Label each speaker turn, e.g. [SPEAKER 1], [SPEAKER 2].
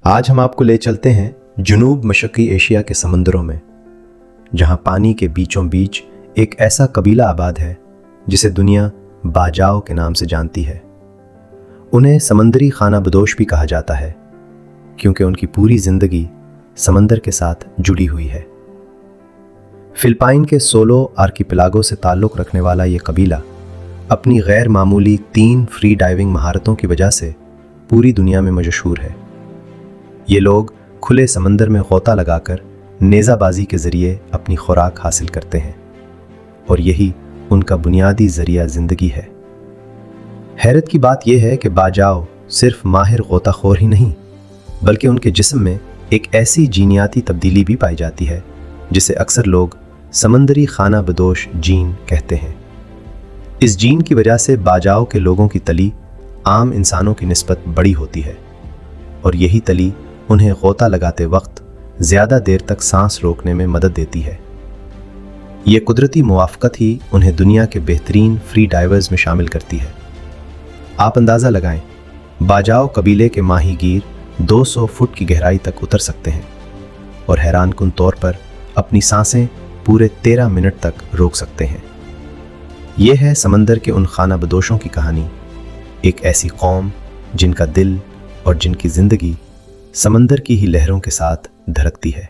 [SPEAKER 1] आज हम आपको ले चलते हैं जुनूब मशरक़ी एशिया के समंदरों में, जहां पानी के बीचों बीच एक ऐसा कबीला आबाद है जिसे दुनिया बाजाओ के नाम से जानती है। उन्हें समंदरी खाना बदोश भी कहा जाता है क्योंकि उनकी पूरी जिंदगी समंदर के साथ जुड़ी हुई है। फिलिपाइन के सोलो आर्किपेलागो से ताल्लुक़ रखने वाला ये कबीला अपनी गैर मामूली 3 फ्री डाइविंग महारतों की वजह से पूरी दुनिया में मशहूर है। ये लोग खुले समंदर में गोता लगाकर नेज़ाबाजी के ज़रिए अपनी खुराक हासिल करते हैं और यही उनका बुनियादी ज़रिया ज़िंदगी है। हैरत की बात यह है कि बाजाओ सिर्फ माहिर गोताखोर ही नहीं, बल्कि उनके जिस्म में एक ऐसी जीनियाती तब्दीली भी पाई जाती है जिसे अक्सर लोग समंदरी खाना बदोश जीन कहते हैं। इस जीन की वजह से बाजाओ के लोगों की तली आम इंसानों की निस्बत बड़ी होती है और यही तली उन्हें गोता लगाते वक्त ज़्यादा देर तक सांस रोकने में मदद देती है। ये कुदरती मुवाफ़क़त ही उन्हें दुनिया के बेहतरीन फ्री डाइवर्स में शामिल करती है। आप अंदाज़ा लगाएं, बाजाओ कबीले के माहीगीर 200 फुट की गहराई तक उतर सकते हैं और हैरानकुन तौर पर अपनी सांसें पूरे 13 मिनट तक रोक सकते हैं। यह है समंदर के उन खाना बदोशों की कहानी, एक ऐसी कौम जिनका दिल और जिनकी ज़िंदगी समंदर की ही लहरों के साथ धड़कती है।